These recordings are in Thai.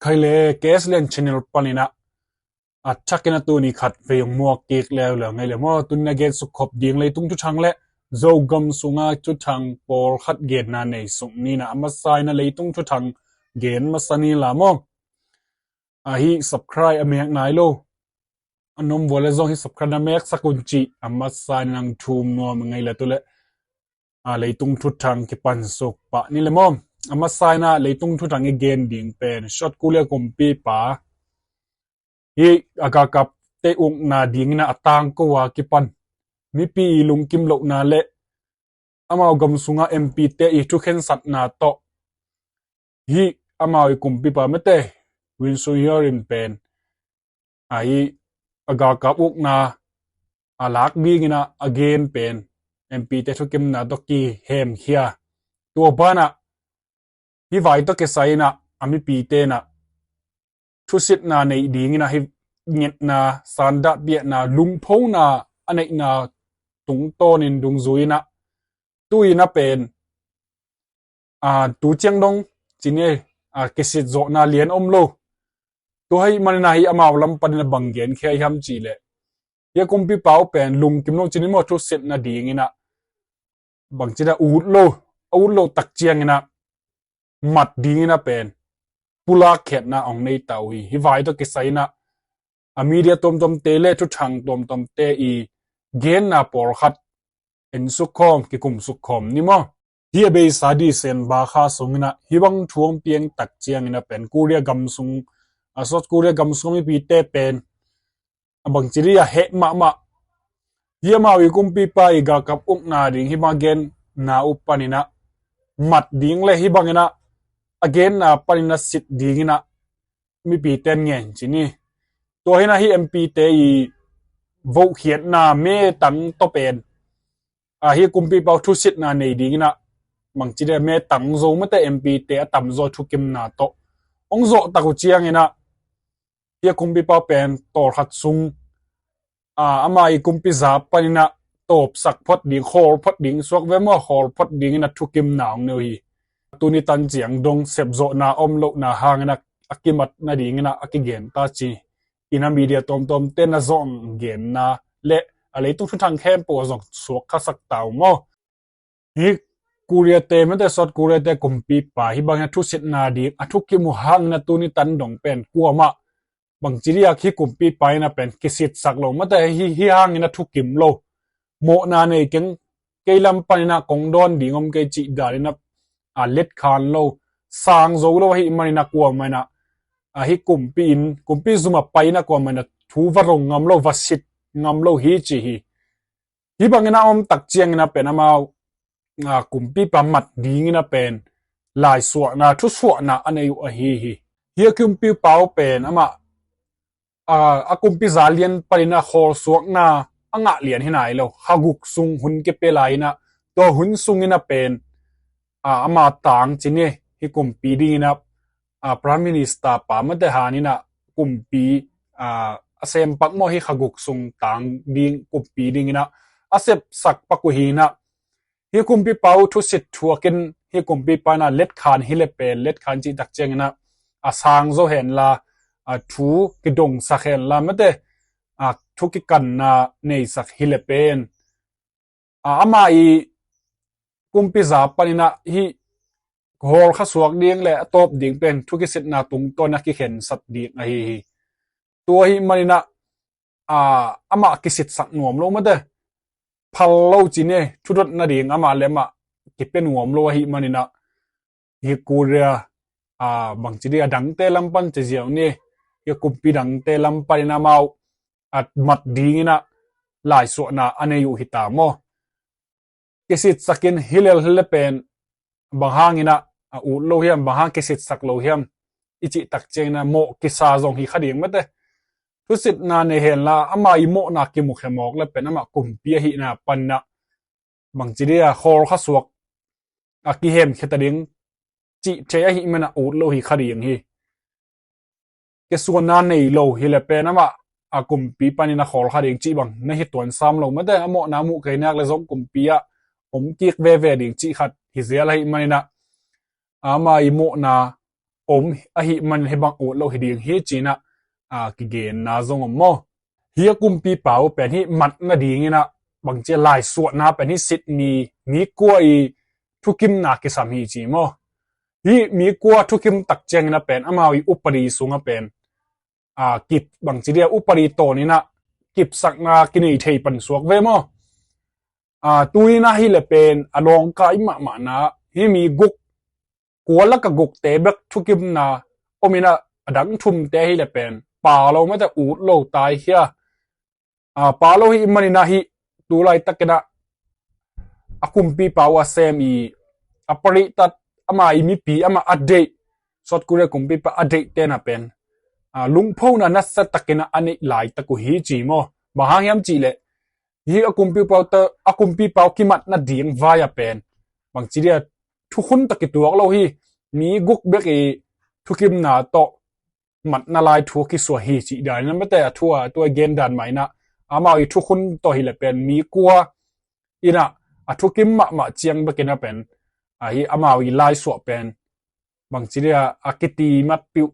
ใครเลยเกสเล่นชแนลปนินะอัดชักกันตัวนี้ขัดเฟียงมัวเกกแล้วเหรอไงเลยมั่วตุนนักเกตสุขขบยิงเลยตุ้งทุชังเละโจกำสุงาทุชังปอลขัดเกตนาในสุงนี่นะมาใส่นะเลยตุ้งทุชังเกนมาสนีละมั่งฮีsubscribe อเมกนายโลอันนมวอลเลซองฮี subscribe อเมกสักุนจีมาใส่นังทูมนัวมึงไงเลยตัวเละเลยตุ้งทุชังกิปันสุกปะนี่เลยมั่งมาใส่นะเลยตุ้งทุชังเกนดิ่งเป็นช็อตกูเลียกุมปีปะฮีอากากับเตอุงนาดิ่งนะตังก็ว่ากิปันมีปีลุงกิมโลนาเละอามากำสุงาเอ็มพีเตอีทุกเห็นสัตนาโตฮีอามาอีกุมปีปะเมเตวินซูยอรินเป็นไออากากับอุกนาอาลักบีกินะอเกนเป็นเอ็มพีเตทุกเก็มนาตกีเฮมเฮียตัวบ้านะฮีไวตกเกสัยนะอามิปีเตนะทุสิตนาในดิ่งนะฮีเงียนาสันดาเบียนาลุงพงนาอันไหนนาตุงโตนินดุงซุยนะตุยนะเป็นตูเจียงดงจีเน่เกษตรโจนาเลียนอมโลตัวให้มันนาฮีอามาวลำปันนบังเกนแค่ยำจีเล่ยากุมปีเป้าเป็นลุงกิมโนจีนิมอทุเสร็จนาดีงี้นะบางจีน่าอูดโลตักเจียงงี้นะมัดดีงี้นะเป็นปุลาเข็ดนะองในเตาฮีฮิวายตัวเกษยนะมีเดียตมเตเล่ทุชังตมเตอีเกนนาปอร์ขัดเอ็นสุขอมกิกุมสุขอมนี่มั้งฮีเบย์สาดีเซนบาคาสุงนะฮิบังทวงเปียงตักเจียงนะเป็นกูเรียกำสุงสดกูเรียกำสุงมีปีเตเป็นบางจีเรียเฮมาฮีมาวิกุมปีไปกากับอุกนาดิงฮิบังเกนนาอุปนินะมัดดิงเลยฮิบังนะagain na panina sit dingina mi pi ten ngen chini to hina hi mp te i vo khiat na me tang to pen hi kumpi pau thu sit na nei dingina mangchi de me tang zo ma te mp te atam zo thu kim na to ong zo ta ku chiang ina hi kumpi pau pen tor khat sung ama i kumpi za panina top sak phot ding khor phot ding swak ve mo khor phot ding ina thu kim na ong no hi tuni tan chiang dong sep zo na om lo na hang na akimat na ding na akigen ta chi ina media tom ten na zong gen na le ale tu thang khem po zong suak kha sak taw mo hi kuria te me te sot kuria te kumpi pa hi bang thu sit na di athuk ki mu hang na tuni tan dong pen kuama bang chiria khi kumpi pa na pen kisit sak lo ma te hi hang na thu kim lo mo na nei keng keilam panina kong don dingom ke chi darinaเล็ดคานโลสางโจโลให้มันนักว่ามันนะให้กุมปีซุมาไปนักว่ามันนะทูวรงงามโลวัสิตงามโลฮีจีฮีบางนะอมตักเจียงนะเป็นมากุมปีประมัดดีนะเป็นลายสวนะทุสวนะอันนี้ฮีกุมปีเป้าเป็นกุมปีซาเลียนปรินะคอสวนะอ่างเลียนที่ไหนเราฮากุกซุงหุ่นเก็บไปไหลนะตัวหุ่นซุงนี่นะเป็นอามาต่างจีเนี่ยฮิกุมปีดีนะพระมินิสตาปามันแต่หานี่นะกุมปีเซมปักโมฮิขกุกซุงต่างดีกุมปีดีนะเซบสักปักกุฮีนะฮิกุมปีเป้าทุสิตทัวกินฮิกุมปีปานะเล็ดขานฮิเลเปนเล็ดขานจีตักเจงนะสางโซเห็นละทูกิดงสักเห็นละมันแต่ทุกิกันนะในสักฮิเลเปนอามาอีกุมพิจาปนินะฮีโหลข้าสวกดิ้งและตบดิ้งเป็นทุกสิทธิ์นาตุงตัวนักกิเห็นสัตว์ดิ้งฮีตัวฮีมันนะอามากิสิทธิ์สักหน่วมลงมาเด้อพัลโลจีเน่ทุดนาดิ้งอามาเลมากิเป็นหน่วมลงฮีมันนะฮีกูเรียบางจีเรียดังเตลัมปันเจียวนี่ฮีกุมปีดังเตลัมปันนะมามัดดิ้งนะหลายส่วนนะอันนี้อยู่หิตาโมkisit sakin hilel pen banghangina u lohiam banghang kisit sak lohiam ichi takchena mo kisa zong hi khading mate tusit na ne hen la ama i mo na ki mu khemok le pen ama kumpi hi na panna bangchiria khor kha suak ki hem khetading chi che hi mena u lo hi khading hi ke suana nei lo hi le pen ama kumpi panina khor khading chi bang na hi ton sam lo mate amo na mu ke nak le zong kumpi aผมกิกเวดิ่งจีขัดฮิเซียอะไรมันนะอามาอิโมนา om a hi man he bang o lo hi ding hi china ki gen na zong mo hi kumpi pau pen hi mat na ding ina bang che lai su na pen hi sit mi ko I thukim na ki sam hi chi mo hi mi ko thukim tak cheng na pen amawi upari sunga pen kip bang chi dia upari to ni na kip sak na kini thei pan suak ve mo tuina hi le pen along kai ma na hi mi guk kuala ka guk te bek thukim na omina adang thum te hi le pen pa lo ma ta u lo tai hia pa lo hi mani na hi tu lai takena akumpi pawa semi apari tat ama imi pi ama ade sot kure kumpi pa ade te na pen lungpho na nasa takena ani lai taku hi chi mo bahang yam chi le hi akumpi pau kimat na ding vaya pen bang chi dia thu khun takituak lo hi mi guk bek e thukim na to mat na lai thu ki so hi chi da na mate thua to gen dan mai na ama I thu khun to hi le pen mi kwa ina thukim ma chiang bekena pen hi ama I lai so pen bang chi dia akiti mat piu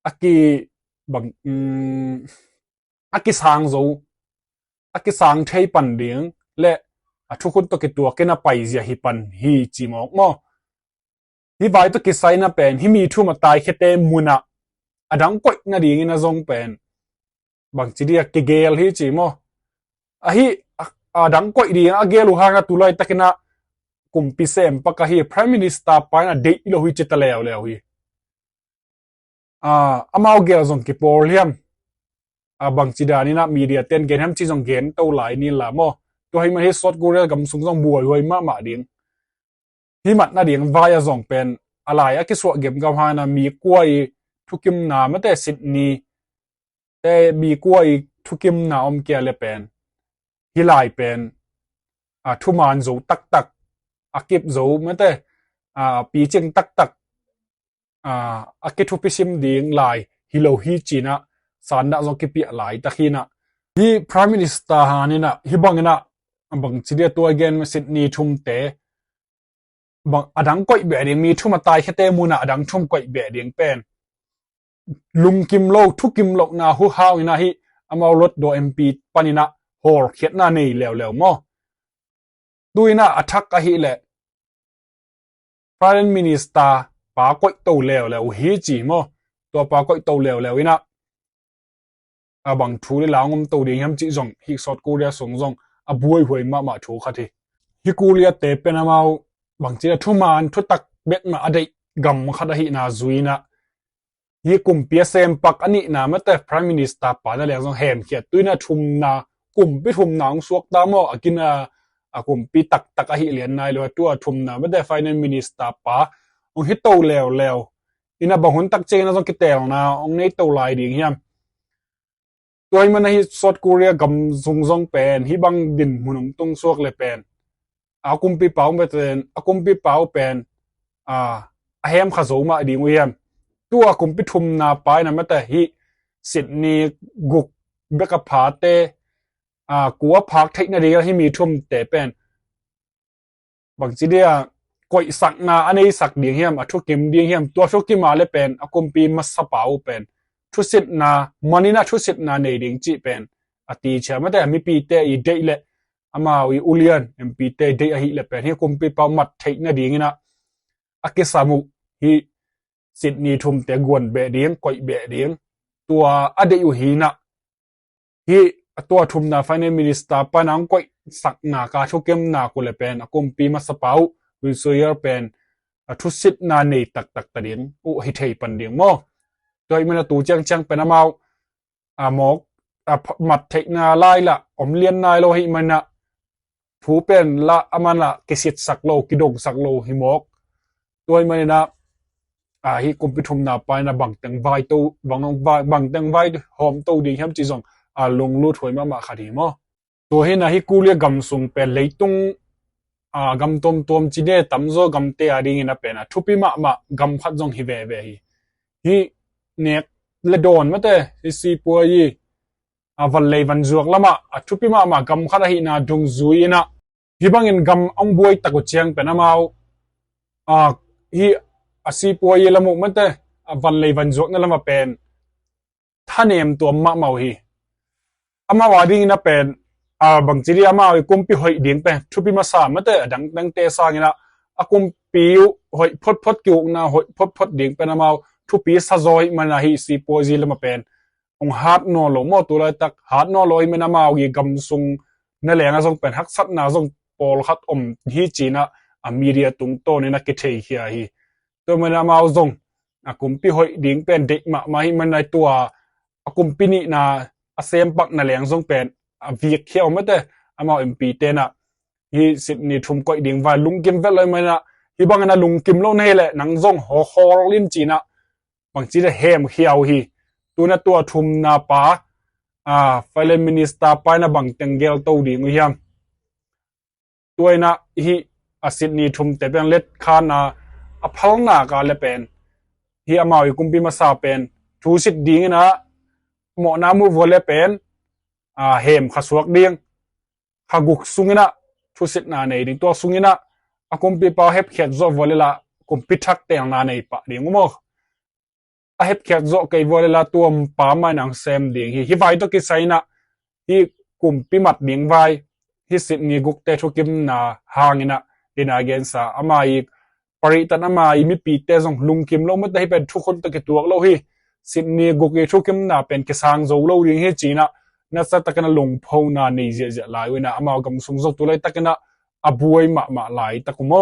aki bang aki sang thei pan ding le thu khun to ki tua kena pai zia hi pan hi chi mok mo hi vai to ki sai na pen hi mi thu ma tai khete muna adang koi na ding ina zong pen bang chi dia ki gel hi chi mo hi adang koi ding a gelu hanga tulai takena kumpi sem paka hi prime minister pa na de lo hi chitalew le hi amao gel zong ki por liam bang chi da ni na media ten gen ham chi zong gen to lai ni la mo to hi ma hi sot gurel gam sung zong buai hoi ma ding hi mat na ding via zong pen alai a ki so gem gam ha na mi kwai thukim na ma te Sydney te mi kwai thukim na om ke le pen hi lai pen thu man zo tak akip zo ma te pi ching tak ake thu pisim ding lai hi lo hi china san da zo ki pi lai takhina hi prime minister hanina hi bangina bang chidia to again Sydney thum te bang adang koi be ding mi thuma tai khete muna adang thum koi be ding pen lung kim lo thu kim lo na hu haw ina hi amau lot do MP panina hor khiat na nei lew mo tuina athak a hi le prime minister pa koi to lew hi chi mo to pa koi to lew ina bang thu le langom to ding ham chi zong hi sot korea song zong buai hoi ma thu khathi hi kulia te penamau bang chi thu man thu tak bek ma adai gam khada hi na zuina hi kum PSM pak ani na mate prime minister pa na le zong hem khia tuina thum na kum pi thum nang suak ta mo akina kum pi tak a hi lian nai lo tu thum na mate finance minister pa ong hi to lew ina bahun tak che na zong ki tel na ong nei to lai ding hiam toy man hi South Korea gam zung zong pen hi bang din munung tung suak le pen akumpi pau beten akumpi pau pen ahem khazo ma ding wiam tu akumpi thum na pai na mata hi Sydney guk beka phate kuwa phak theina ri hi mi thum te pen bang chi dia koi sak na anei sak ding hiam athu kim ding hiam to thu ki ma le pen akumpi masa pau pen thu sit na manina thu sit na nei ding chi pen ati chama ta mi pi te I dei le amawi ulian MP te dei a hi le pen hi kumpi pau mat theina ding ina akisamu hi Sydney thum te gon be ding koi be ding tua adei u hi na hi tua thum na finance minister panang koi sak na ka thukem na ko le pen akumpi masapau wi soyer pen thu sit na nei tak ta ding u hi thei pan ding mo toy mana tu chang penamau mok mat theina lai la om lian nai lo hi mana phu pen la amana kesit saklo kidong saklo hi mok toy mana hi kumpithum na pa na bang teng vai to bang teng vai hom to ding ham chi jong long lu thoi ma khari mo to he na hi kulia gam sung pe leitung gam tom chi de tamzo gam te ading ina pe na thupi ma gam khat jong hi ve hi nek le don mate si pu yi van lei van zuak lama thupi ma gam khara hi na dung zuina hi bangin gam ong buai taku chiang penamau hi asi pu yi lamu mate วันเลยวันจวกนั่นละมาเป็นท่านเอ็มตัวมาเมาฮีอามาว่าดิ้งนะเป็นบางทีอามากุมปีหอยดิ้งเป็นทุบีมาสามมาแต่ดังเตสางินะกุมปีหอยพดกิวนะหอยพดดิ้งเป็นอามาทุปีสะจอยมันนะฮีสีโพซิลมาเป็นองฮาร์ดนอลมอตัวไรตักฮาร์ดนอลอยมันอามาอีกำซุงนั่นแหละนะซงเป็นฮักซัดนะซงปอลฮัดฮีจีนะมีเดียตุงโตนี่นะกิเทียฮีตัวมันอามาซงกุมปีหอยดิ้งเป็นเด็กมาฮีมันในตัวกุมปีนี้นะเซมปักนั่นแหละซงเป็นวิกเขียวไม่ได้อามาMPเตนะฮีสิบนี่ทุ่มก้อยดิ้งว่าลุงกิมเวลเลยมันนะฮีบางนะลุงกิมโลนี่แหละนังซงฮอลินจีนะบางทีได้เฮมเขียวฮีตัวนั้นตัวทุ่มนาป้าไฟเลมินิสตาไปนะบางเต็งเกลตัวดิ้งยามตัวนะฮีสิบนี่ทุ่มแต่เป็นเล็ดคานะพัลนากาเลเป็นฮีอามากุมปีมาซาเป็นทูสิบดิ้งนะหมอนามูวอลเลเป็นเฮมขสวกเดียงขกุกสุงินะทุสิตนาในดิ้งตัวสุงินะกุมปีปาเฮบเขียดโจวอลเลละกุมปีทักเตียงนาในปะดิ้งมั้งเฮบเขียดโจเกยวอลเลละตัวป้าไม่นังเซมดิ้งฮีไวตัวกิไซนะฮีกุมปีมัดดิ้งไวฮีสิตนี่กุกเตทุกิมนาหางินะดินาเกนซาอามาอีปริตันอามาอีมีปีเตจงลุงกิมโลไม่ได้เป็นทุกคนตะกิตัวโลฮีสิตนี่กุกเอทุกิมนาเป็นกิสังโจโลดิ้งฮีจีนะนั่นสัตกันลงพาวนาในเจลายเวนะอามากำสุงจตัวเลยตักันอบวยมาลายตะกุโม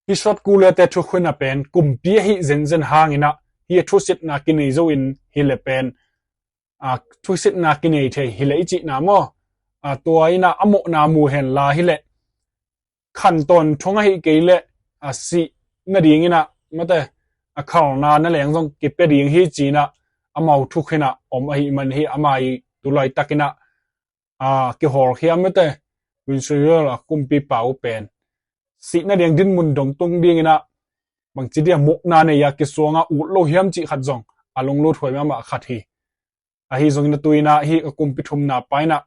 ฮิชอตกูเลเตทุกคนเป็นกุมปีฮิเซนเซนหางินะฮิทุสิตนากินในโจอินฮิเลเป็นทุสิตนากินในเทฮิเลจินามอตัวอินะอโมนามูเห็นลาฮิเลขั้นตอนทงให้เกเลสินาดีงินะมาแต่ข่าวนานั่นแหละยังต้องเก็บไปดีฮิจีนะอามาทุกคนฮิมันฮิอามาตุลายตักินะกิฮอร์เฮียมเตวินซูเรลกุมปีเป่าเป็นสินาเดียงดินมุนดงตรงดีนะบางทีเดียมุกนาเนียกิสวงอุโลเฮียมจิขัดจงลงโลถอยมาขัดฮีจงนะตุยนะฮีกุมปีทุมนาไปนะ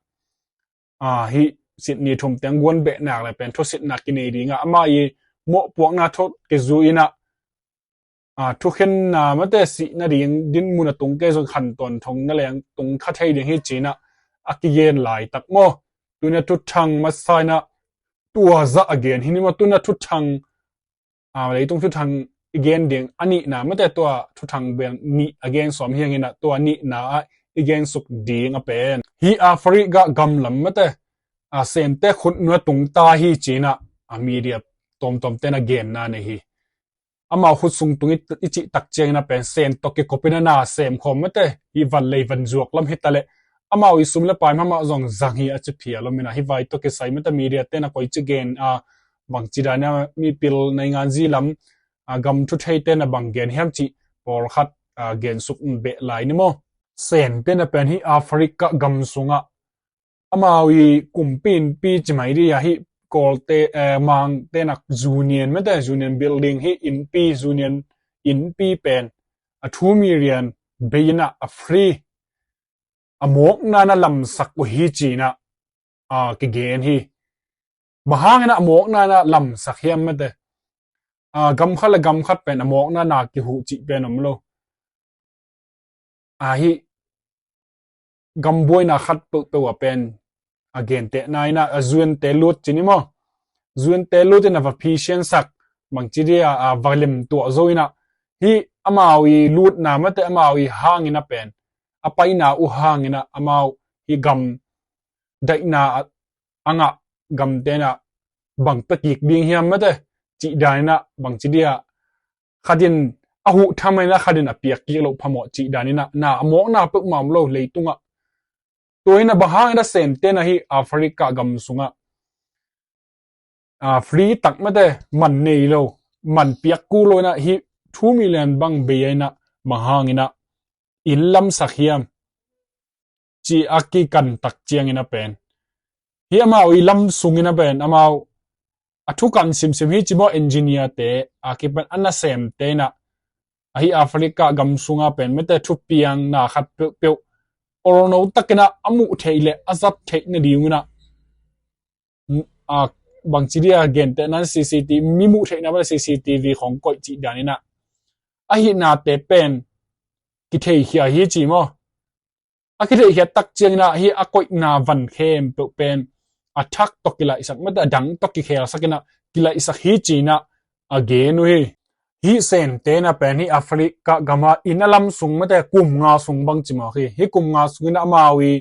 ฮีสินี่ทุมเตียงวนเบะหนักเลยเป็นทุสิตนักกินดีงะอามาอีโมปวกนาทุกิจูอินะทุกคนมาแต่สินาเดียงดินมุนตรงเกจขันตอนทงนั่นแหละตรงขัดให้เดียงให้จีนะกิเยนหลายตักโมตัวนี้ทุกทางมาใส่นะตัวจะอเกนที่นี่มาตัวนี้ทุกทางอะไรตรงทุกทางอเกนเดียงอันนี้นะไม่แต่ตัวทุกทางเบียนนี่อเกนสมเฮียงนะตัวนี้นะอเกนสุกดีงะเป็นฮีแอฟริกากำลำไม่แต่เซมเตคนนัวตรงตาฮีจีนะมีเดียตอมเตนะเกนนะเนี่ยฮีมาขุดส่งตรงนี้อิจิตักเจงนะเป็นเซนตกเกกเป็นน่าเซมคอมไม่แต่ฮีวันเลยวันจวกลำฮิตเลยมาวิสุมเลปายมาจงจังฮีอาจจะเพียลมินะฮิไวตัวเกสายมันจะมีเดียเตนะคอยจะเกนบางจีดานี่มีพิลในงานจีลำกำทุเทเตนะบางเกนเฮมจีพอลขัดเกนสุกเบลายนี่โมเซนเตนะเป็นฮีแอฟริกากำสุงมาวิกุมปีจิไม่ดีฮีกอลเตมังเตนักจูเนียนไม่แต่จูเนียนบิลดิ้งฮีอินปีจูเนียนอินปีเป็น2 million เบียนะฟรีหมวกนาลำสักวฮีจีนะกิเกนฮีบางนะหมวกนาลำสักเฮียมไม่ได้กำขัดเป็นหมวกนากิหูจีเป็นอมโลฮีกำบวยนาขัดตัวเป็นเกนเตนายนะจวนเตลุดจีนี่มั้งจวนเตลุดนะว่าพิเศษสักบางทีเดียววอลลุ่มตัวโซยนะฮีมาวิลุดนะไม่แต่มาวิหางนะเป็นไปนะหางนะมาฮิกำได้นะกำเตนะบางตะกิกดิ้งเฮียมไม่ได้จีได้นะบางจีเดียขัดินหูทำไมนะขัดินเปียกกิโลพมอจีได้นี่นะหมอกนะปึ๊กมามโลเลยตุงตัวนี้นะบางนะเซนเตนะฮีแอฟริกากำสุงฟรีตักไม่ได้มันเนยโลมันเปียกกูโลนะฮี2 million บางเบียนะบางนะอินลำสักเฮียมจีอากิกันตักเจียงอินะเป็นเฮียมาวิลำสุงอินะเป็นมาทุกการซิมฮีจิโมเอนจิเนียร์เตอากิเป็นอันนั้นเซมเตนะฮีแอฟริกากำสุงเป็นไม่แต่ทุกปียงนะขัดเปียวโอโรโนตักนะอามุเทเลอาซับเทนดีอยู่นะบางทีเดียเกนแต่นั้น CCTV มีมุเทนะเป็น CCTV ของกอยจีดานี่นะฮีนาเตเป็น กิเทเฮียฮีจีโมอากิเทเฮียตักเจียงนะฮีอากอยนาวันเข้มเป็นอาทักตกกิลาอิสักไม่ได้ดังตกกิเคลสักนะกิลาอิสักฮีจีนะอาเกนุฮีฮีเซนเตนะเป็นฮีแอฟริกากามาอินาลัมสุงไม่ได้กุมงาสุงบังจิมาฮีกุมงาสุงนะมาวี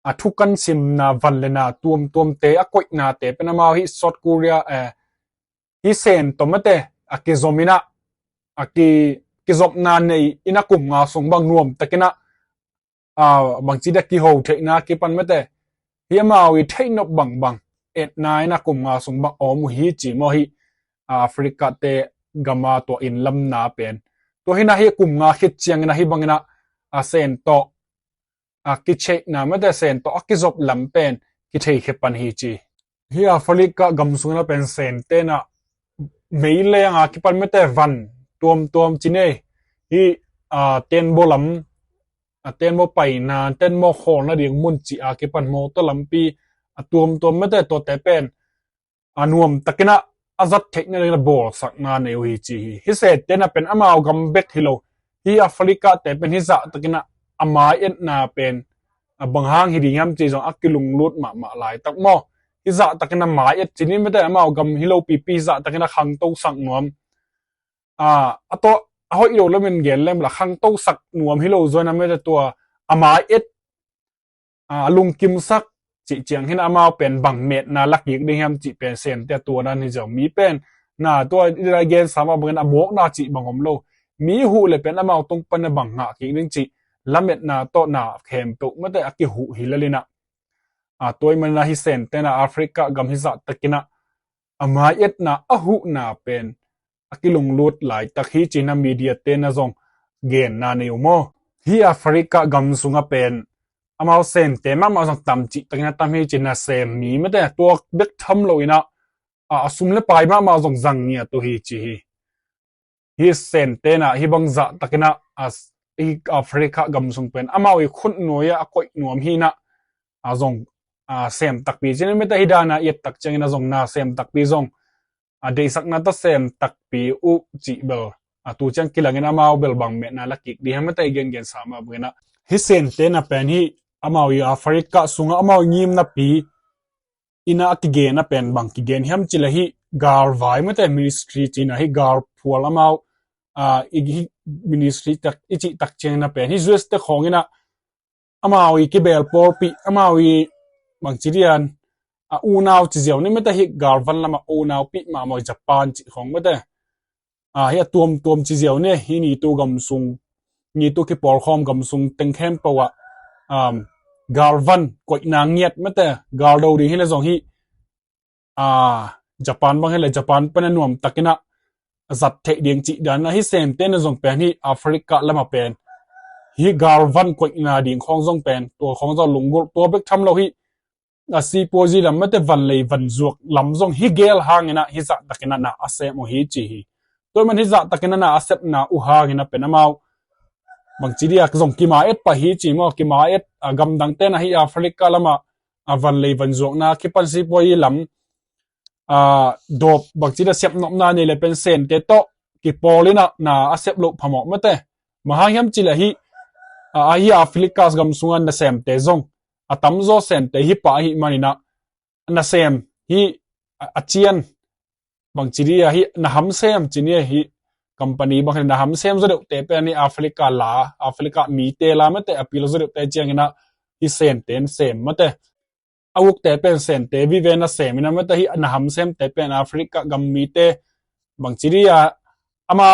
อาทุกันซิมนาวันเลนะตัวมเตอากอยนาเตเป็นมาฮีซอดกูเรียฮีเซนตัวไม่ได้อากิซอมินะอากิซอบนานในอินากุมงาสุงบังนวมตะกินะบางทีเด็กที่เขาเทน่ากี่ปันไม่ได้เฮียมาวิเทนบบังเอ็ดนายนักกุมงาสงบังอมุฮีจีมอฮีแอฟริกาเตกามาตัวอินลำนาเป็นตัวฮินาฮีกุมงาคิดเชียงนะฮีบังนะเซนโตกิเชนะไม่ได้เซนโตกิจบลำเป็นกิเชคิปันฮีจีฮีแอฟริกากำสุงนะเป็นเซนเตนะไม่เลยกิปันไม่ได้วันตัวจีเน่ฮีเตนโบลำเต้นโมไปนานเต้นโมโคนนะเดียงมุนจีอาเก็ปันโมตลัมปีตัวไม่ได้ตัวแต่เป็นนวมตะกินะอาจัดเทคนิคระบบสักนานในวิจีฮิเศษเต้นเป็นอามาวกัมเบกฮิโลฮีแอฟริกาแต่เป็นฮิซาตะกินะอามาเอ็นนาเป็นบางห้างฮิดิยัมจีจงอักกิลุงลุดมาหลายตักโมฮิซาตะกินะมาเอ็ดจีนี้ไม่ได้อามาวกัมฮิโลปีซาตะกินะขังโตสักนวมตัวเขาอีโรแล้วมันเย็นเล่มละข้างโต๊ะสักหนวมฮิโลจอยนั้นไม่ได้ตัวอามาเอ็ดลุงกิมซักจิเจียงที่อามาเป็นบังเม็ดนาลักยิกได้ยามจิเป็นเซนแต่ตัวนั้นที่จะมีเป็นตัวอะไรเกณฑ์สามารถเป็นอโมกนาจิบังผมโลมีหูเลยเป็นอามาตรงปันบังหะกิกนึงจิละเม็ดนาโตนาเข้มตุไม่ได้อักิหูฮิลเลยนะตัวมันนาฮิเซนแต่นาแอฟริกากำฮิสัตตะกินะอามาเอ็ดนาอหูนาเป็นกิลงลุดหลายตะฮีจีนามีเดียเตนะจงเกณฑ์นาเนียวโมฮีแอฟริกากำสุงเป็นอามาเซนเตมาจงตำจิตะกินะตำฮีจีนาเซมมีไม่ได้ตัวเบ็กทำเลยนะสุมเลไปมาจงจังเนี่ยตัวฮีจีฮีเซนเตนะฮีบังจะตะกินะฮีแอฟริกากำสุงเป็นอามาวิคุณหน่วยอากอยหน่วมฮีนะจงเซมตักปีจีนไม่ได้ฮิดานะเย็ดตักจังนะจงนาเซมตักปีจงเดี๋ยวสักนัดเซมตักปีอุจิเบลตัวจังกิลังเงินอามาเบลบังเมนาลักกิกดีให้ไม่ได้เงินสามารถเงินนะฮิเซนเตนะเป็นฮีอามาวิแอฟริกาสุงอามาวิยิมนะปีอินากิเกนะเป็นบังกิเกนฮิมจิลฮีกาลไวไม่ได้มินิสทรีจีนะฮีกาลพัวละมาอีกมินิสทรีตักอิจิตักเจงนะเป็นฮิจูสเตของเงินนะอามาวิกิเบลปอลปีอามาวิบังจิเรียนอูนาวจีเจียวนี่ไม่ได้ฮิกาลวันละมาอูนาวปีมาหมอยญี่ปุ่นจีของไม่ได้เฮียตัวจีเจียวเนี่ยฮินี่ตัวกำซุงนี่ตัวที่ปอลคอมกำซุงเต็งเข้มปะวะกาลวันกดนางเงียดไม่ได้กาลดาวดีให้เลยสองฮิญี่ปุ่นบางให้เลยญี่ปุ่นเป็นนวมตะกินะจัดเทเดียงจีดันนะฮิเซมเต้นสองเป็นฮิแอฟริกาละมาเป็นฮิกาลวันกดนาดิ่งของสองเป็นตัวของเจ้าลุงกุตัวเบกทำเราฮิซีโพจีลำไม่ได้วันเลยวันจวกลำจงฮิเกลหางนะฮิจัดตะกินะอาเซมฮิจีตัวมันฮิจัดตะกินะอาเซมนะอุหางนะเป็นน้ำบางทีเดียกจงกิมาเอ็ดปะฮิจีมอกิมาเอ็ดกำดังเต้นฮิแอฟริกาละมาวันเลยวันจวกนะคิปันซีโพจีลำดบบางทีเดียเซมนกนาเนี่ยเลยเป็นเซนเตโตกิปอลินะอาเซมลุพมอกไม่ได้มหาฮิมจิละฮิแอฟริกากำสุงอันเซมเตจงตั้มโซเซนเตฮิปะฮิมันนี่นะนั่นเซมฮิอาเจียนบางทีฮินะฮัมเซมจีนี่ฮิคอมพานีบางทีนะฮัมเซมจะเดือดเตะเป็นนี่แอฟริกาลาแอฟริกามีเตลาไม่เตะอพิลจะเดือดเตะเจียงนะฮิเซนเตนเซมไม่เตะอาวุธเตะเป็นเซนเตวิเวนัสเซมนะไม่เตะฮินะฮัมเซมเตะเป็นแอฟริกากัมมีเตะบางทีอามา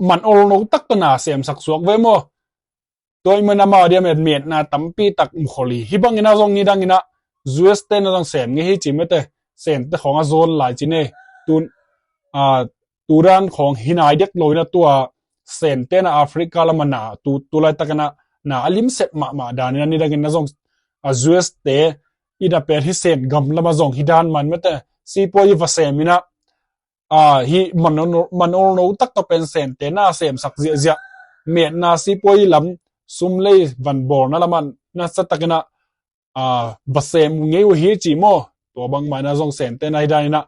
มันโอโนตักตัวน่าเซมสักสวกเวโมตัวมันนามาเดียมเมียดนะตั้มปีตักมุขลีฮิบังกินาจงนี่ดังกินะจูเอสเตนนะจงเซมงี้ฮิจิเมเตเซนเตของอาโซนหลายจีเน่ตัวด้านของฮินายเด็กลอยนะตัวเซนเตนะแอฟริกาละมันนะตัวไรตักนะอลิมเซปมาดานี่นี่ดังกินะจงจูเอสเตอีดาเป็นฮิเซนกัมละมาจงฮิดานมันเมเตซีโปยิฟเซมินะฮิมันโอโนตักตัวเป็นเซนเตน่าเซมสักเจียเมียดนาซีโปยิลำซุมเลยวันบอลนั่นละมันน่าจะตักนะบัสเซมเงี้ยวฮีจีโมตัวบางมันน่าจงเซนเตนไอได้นะ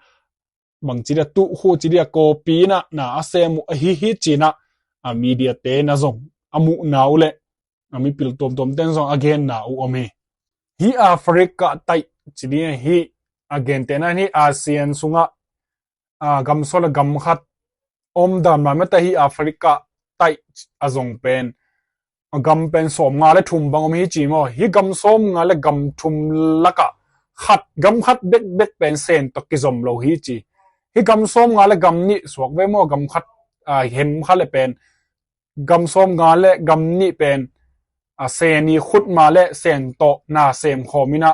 บางทีเดียตุคู่จีเดียโกปีนะน่าเซมฮีจีนะมีเดียเตน่าจง amu nau le ami pil tom ten zong again na u ome hi Africa tai chini hi again te na ni ASEAN sunga gam sola gam khat om dan ma meta hi Africa tai azong pen gam pen som nga le thum bang om hi chi mo hi gam som nga le gam thum laka khat gam khat bek pen sen to ki zom lo hi chi hi gam som nga le gam ni suak ve mo gam khat hem kha le pen gam som nga le gam ni pen sen ni khut ma le sen to na sem khomina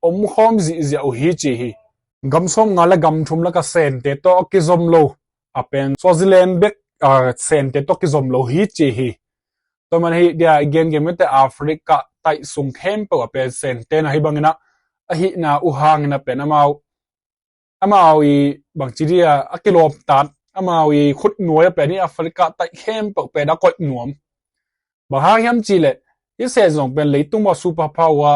om khom zi zi o hi chi hi gam som nga le gam thum la ka sen te to ki zom lo a pen Swaziland bek sen te to ki zom lo hi chi hi to man hi dia again game te Africa tai sung khem po a pen sen te na hi bangina a hi na u hang na pen amau I bang chi dia a kilom tat amau I khut nuai pen ni Africa tai khem po pe da koi nuam ba ha yam chi le I se zong pen leitung ba super power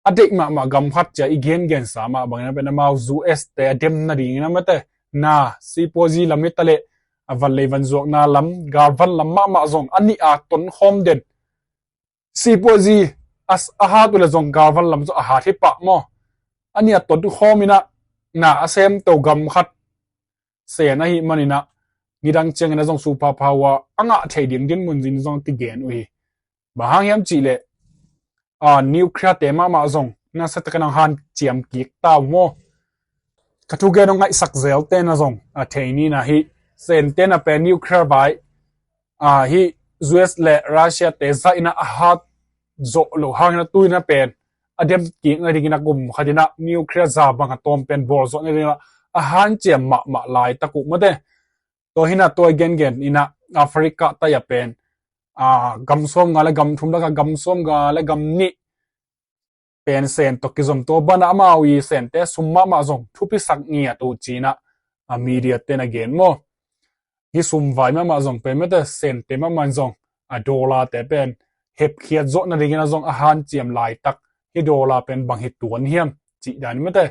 adik ma gam khat cha igen gen sama bangna pen amau US te dem na ding na mate na si pozi lamit le avan le van zok na lam gar van lam ma zong ani a ton khom den si pozi as aha tu le zong gar van lam zo aha thi pa mo ani a ton tu khomina na asem to gam khat se na hi manina ngidang cheng na zong super power anga thei ding din mun jin zong ti gen ui ba hang yam chi le nuclear te ma zong na sa ta kanang han chiam ki ta mo kathu ge no ngai sak zel te na zong a thei ni na hi sen te na pe nuclear bai hi US le Russia te za ina a hat zo lo hang na tu na pen adem ki ngai ding na gum khadina nuclear za bang atom pen bor zo na a han chiam ma lai taku mate to hina to gen ina Africa ta ya pen gam som nga le gam thum la gam som ga le gam ni pen sen to kizom to bana mawi sen te summa ma zong thupi sak ngia to china media ten again mo hi sum vai ma zong pe meta sen te ma man zong dollar te pen hep khiat zo na ringena zong a han chiam lai tak hi dollar pen bang hi tuan hiam chi dan meta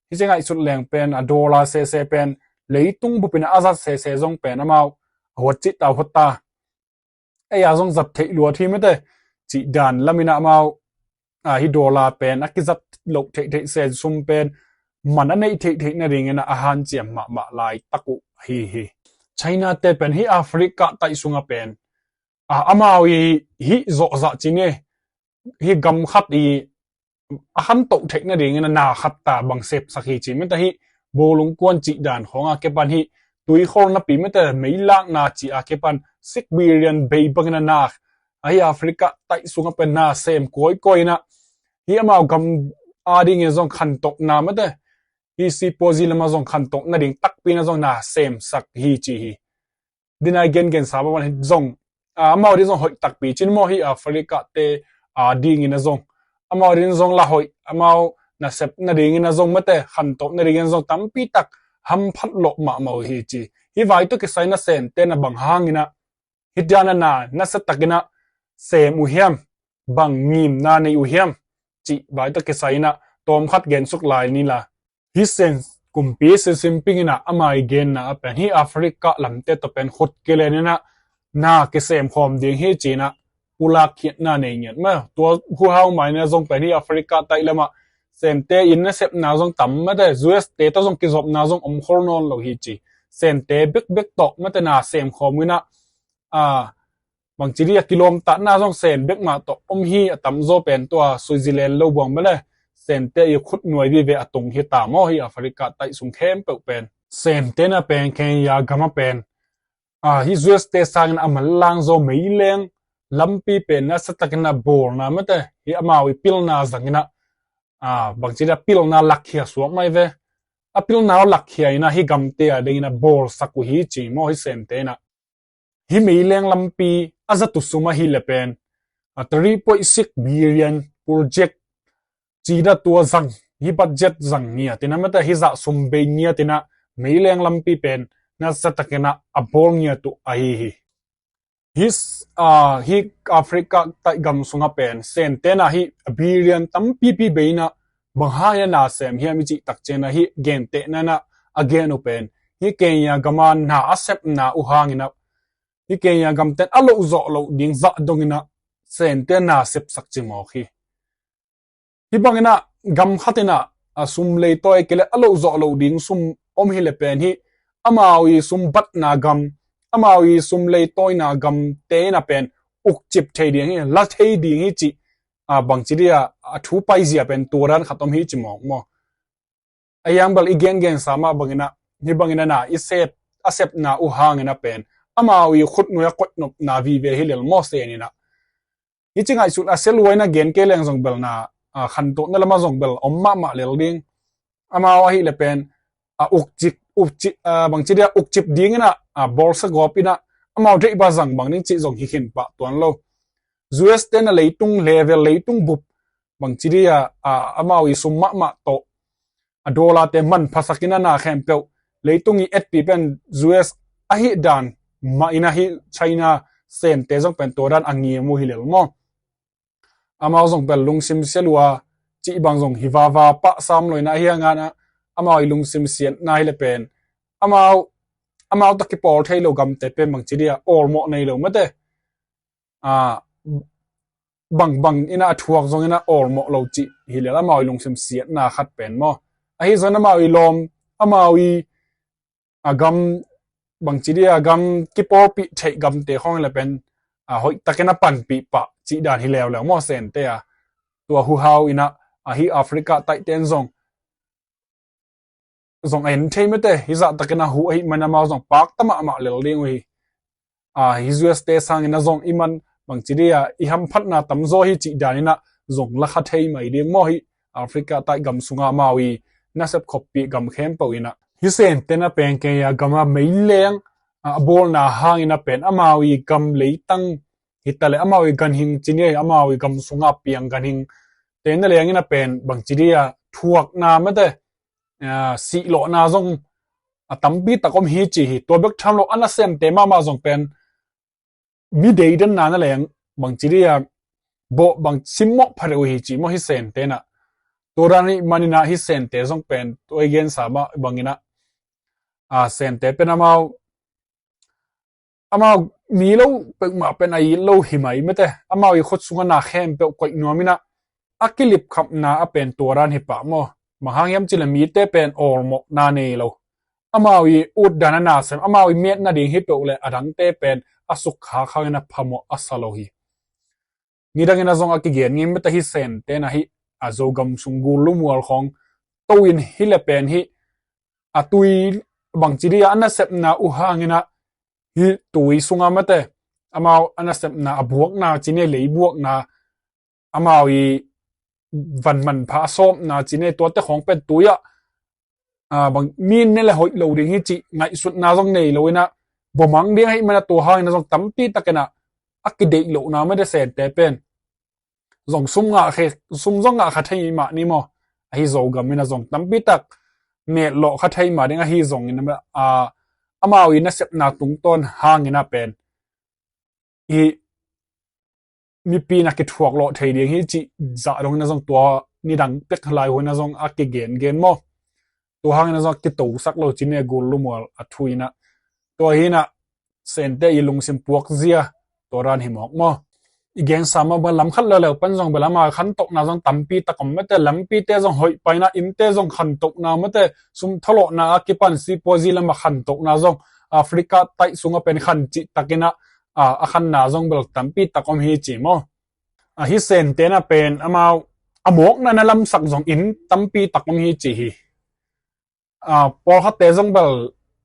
hi chengai sut leng pen dollar se pen leitung bu pin azat se zong pen amau hot chi ta hota ya zong zat thei lua thi meta chi dan lamina amau hi dollar pen akizat lo thei se sum pen man anei thei na ringena a han chiam ma lai taku hi China te pen hi Africa tai sunga pen amawi hi zo za chine hi gam khat I a han to thei na ringena na khat ta bang sep sakhi chi meta hi bolung kwan chi dan khonga ke pan hi tui khor na pi meta meilak na chi a ke pan 6 billion be bangna na hi Africa tai sunga pen na sem koi na hi amau gam ading e zong khan tok na mate hi si pozi lama zong khan tok na ding tak pi na zong na sem sak hi chi hi dina gen sa ba wan zong amau ri zong hoi tak pi chin mo hi Africa te ding ina zong amau rin zong la hoi amau na sep na ding ina zong mate khan tok na ding zong tam pi tak ham phat lo ma mau hi chi hi vai to ke sai na sen te na bang hang ina hi dana na sa takina sem u hiam bang ngim na nei u hiam chi vai to ke sai na tom khat gen suk lai ni la hi sen kumpi se simping ina amai gen na pen hi Africa lamte to pen khut ke le na ke sem khom ding hi china pula khiat na nei nyan ma to hu hau mai na zong pen hi Africa tai lama sen te in na sep na zong tam ma de US te to zong ki zop na zong om khor non lo hi chi sen te bek to ma te na sem khom wina bang chi ria kilom ta na zong sen bek ma to om hi atam zo pen to Switzerland lo bang bale sen te I khut nuai vi ve atung hi ta mo hi Africa tai sung khem pe pen sen te na pen ken ya gama pen hi US te sang amal lang zo mei leng lampi pen na satakna bor na mate hi amawi pil na zangina bang chi da pil na lakhia suak mai ve apil na lakhia ina hi gamte a dingina bor saku hi chi mo hi sen te na hi mei leng lampi azatu suma hi le pen 3.6 billion project chida tua zang hi budget zang nia tina mata hi za sumbe nia tina meileng lampi pen na satakena abol nia tu hi hi Africa tai gam sunga pen sen tena hi billion tampi pi beina banghaya na sem hi mi chi takchena hi gen te na again open hi kenya gaman na asep na uhangina hi ke ya gam ten alo zo lo ding za dongina sen te na sep sak chi mo khi hi bangina gam khatina asum le toy kele alo zo lo ding sum om hi le pen hi amawi sum bat na gam amawi sum le toy na gam te na pen uk chip thei ding hi la thei ding hi chi bang chi dia thu pai zia pen turan khatom hi chi mo mo ayang bal igen gen sama bangina ni bangina na iset asep na u hangena pen amawi khut nuya kot nop na vi ve hi lel mo se ni na hi chingai su asel waina gen ke leng jong bel na khan to na lama jong bel omma ma lel ding amawa hi le pen ukchik bang chi dia ukchip ding na bol sa gopina amaw dei ba jang bang ning chi jong hi khin pa ton lo US ten leitung level leitung bup bang chi dia amawi summa ma to dola te man phasakina na khem pe leitung i et pi pen US a hi dan ma ina hi China sen te jong pen to dan angi mu hi lel mo amaw jong bel lung sim selua chi bang jong hiwawa pa sam loina hi anga na amaw lung sim sian na hi le pen amaw takki por thailo gam te pe mang chi dia or mo nei lo mate bang ina thuak zong ina or mo lo chi hi le amaw lung sim sian na khat pen mo a hi zon amaw lom amawi agam bang chi dia gam ki por pi thei gam te khong le pen hoi takena pan pi pa chi dan hi lew mo sen te tua hu hau ina hi Africa tai ten zong en thei mete hi za takena hu hi manama zong pak tama ma lel ding wi hi US te sang ina zong iman bang chi dia I ham phat na tam zo hi chi danina zong la kha thei mai ding mo hi Africa tai gam sunga mawi na sep khopi gam khem po ina hi sen tena pen ke ya gama mei leng bol na hang ina pen amawi gam leitang hitale amawi gan hing chinie amawi gam sunga piang gan hing ten na leng ina pen bang chi dia thuak na mate si lo na zong tampi takom hi chi hi to bek tham lo ana sem te ma zong pen mi dei den na na leng bang chi dia bo bang simmo phare hi chi mo hi sen te na torani manina hi sen te zong pen to again sama bangina sen te pen amao mi lo pe ma pen ai lo hi mai mete amao I khot sunga na khem pe koi nomina akilip khap na apen toran hi pa mo mahangyam chila mi te pen or mo na ne lo amao I ud dana na sem amao I met na ding hi pe le adang te pen asuk kha kha na phamo asalo hi nidang ina zong akigen ngim meta hi sen te na hi azogam sungul lumwal khong toin hi le pen hi atui bang chiria ana sep na u hangina hi tui sunga mate amao ana sep na abuak na chine lei buak na amao I van man pha som na chine to te khong pen tuya bang min ne le hoi lo ding hi chi ngai sut na jong nei loina bomang ding hai mana to hang na jong tampi takena akidei lo na ma de sen te pen zong sum nga khe sum zong nga kha thai ma ni mo hi zo gam mina zong tampi tak me lo kha thai ma ding hi zong in amao I na sep na tung ton hang ina pen I mi pi na ke thuak lo thei ding hi chi za rong na jong to ni dang pek lai ho na jong a ke gen mo to hang na jong ke to sak lo chin ne gul lu mol a thuina to hi na sen te I lung sim puak zia to ran hi mok mo igen sama ba lam khat le pan jong bela ma khan tok na jong tampi takom mete lampi te jong hoi paina in te jong khan tok na mete sum thalo na ki pan si pozi lama khan tok na jong Africa tai sunga pen khan chi takina a khan na jong bel tampi takom hi chi mo hi sen te na pen amao amok na lam sak jong in tampi takom hi chi hi por kha te jong bel